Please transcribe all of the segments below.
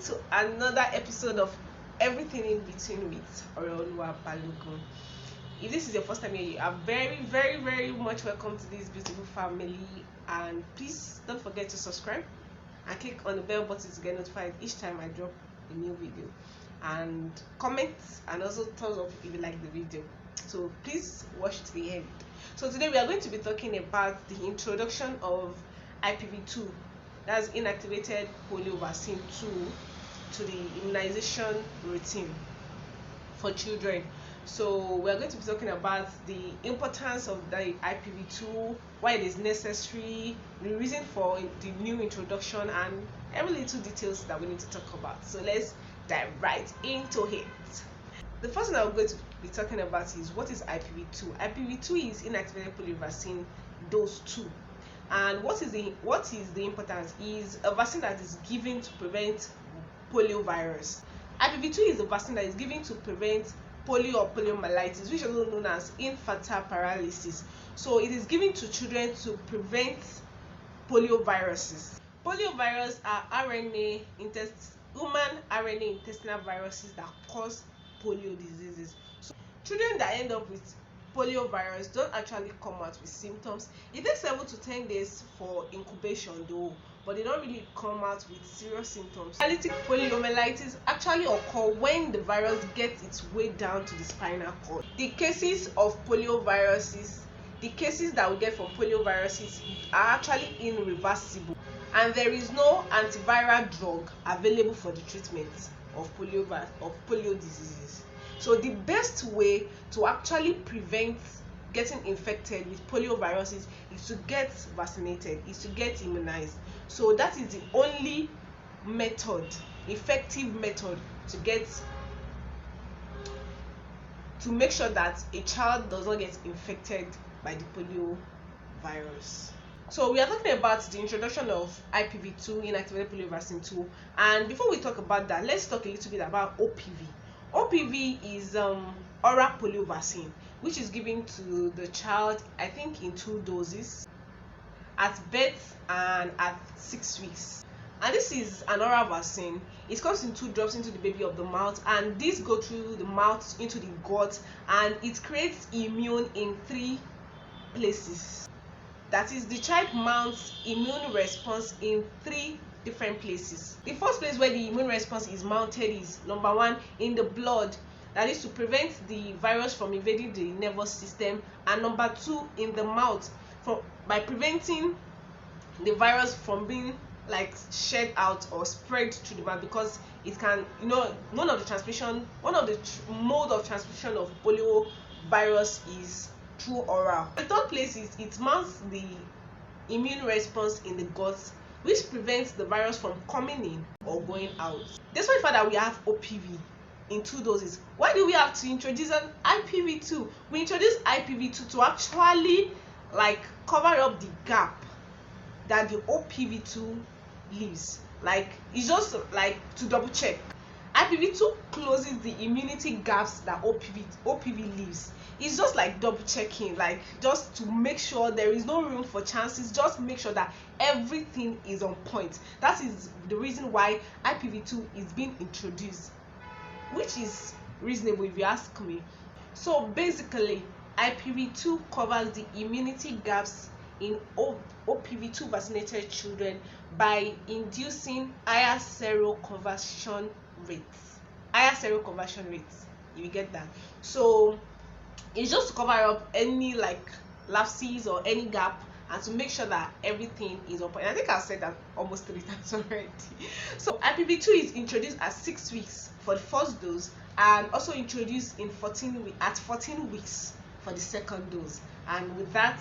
to another episode of Everything in Between with Oreoluwa Balogun. If this is your first time here, you are very much welcome to this beautiful family, and please don't forget to subscribe and click on the bell button to get notified each time I drop a new video, and comment and also thumbs up if you like the video. So please watch to the end. So today we are going to be talking about the introduction of IPV2, that's inactivated polio vaccine 2, to the immunization routine for children. So we are going to be talking about the importance of the IPV2, why it is necessary, the reason for the new introduction, and every little details that we need to talk about. So let's dive right into it. The first thing I'm going to be talking about is what is IPV2. IPV2 is inactivated polio vaccine dose 2. And what is the importance is a vaccine that is given to prevent polio virus. IPV2 is a vaccine that is given to prevent polio or poliomyelitis, which is also known as infantile paralysis. So it is given to children to prevent polio viruses. Polio virus are human RNA intestinal viruses that cause polio diseases. So children that end up with polio virus don't actually come out with symptoms. It takes 7 to 10 days for incubation though, but they don't really come out with serious symptoms. Paralytic poliomyelitis actually occur when the virus gets its way down to the spinal cord. The cases of polio viruses, the cases that we get from polio viruses are actually irreversible, and there is no antiviral drug available for the treatment of polio diseases. So the best way to actually prevent getting infected with polio viruses is to get vaccinated, is to get immunized. So that is the only method, effective method to make sure that a child does not get infected by the polio virus. So we are talking about the introduction of IPV2, inactivated polio vaccine 2, and before we talk about that, let's talk a little bit about OPV. OPV is oral polio vaccine, which is given to the child, I think, in 2 doses, at birth and at 6 weeks. And this is an oral vaccine. It comes in 2 drops into the baby of the mouth, and these go through the mouth into the gut, and it creates immune in 3 places. That is, the child mounts immune response in 3 different places. The first place where the immune response is mounted is number 1, in the blood, that is to prevent the virus from invading the nervous system, and number 2, in the mouth, by preventing the virus from being shed out or spread through the mouth, because it can, one of the mode of transmission of polio virus is through oral. The third place is it mounts the immune response in the gut, which prevents the virus from coming in or going out. Despite the fact that we have OPV in 2 doses, why do we have to introduce an IPV2? We introduce IPV2 to actually cover up the gap that the OPV2 leaves. It's just to double check. IPV2 closes the immunity gaps that OPV leaves. It's just double checking, just to make sure there is no room for chances, just make sure that everything is on point. That is the reason why IPV2 is being introduced, which is reasonable if you ask me. So basically, IPV2 covers the immunity gaps in OPV2 vaccinated children by inducing higher seroconversion rates. You get that? So it's just to cover up any lapses or any gap, and to make sure that everything is on point. I think I've said that almost 3 times already. So IPV2 is introduced at 6 weeks for the first dose, and also introduced at 14 weeks for the second dose. And with that,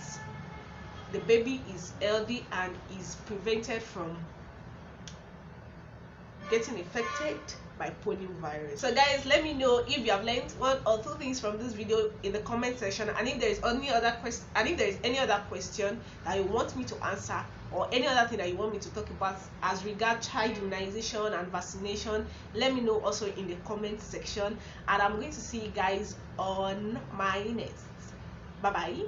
the baby is healthy and is prevented from getting infected by polio virus. So guys, let me know if you have learned 1 or 2 things from this video in the comment section, and if there is any other question that you want me to answer, or any other thing that you want me to talk about as regard child immunization and vaccination, let me know also in the comment section, and I'm going to see you guys on my next. Bye bye.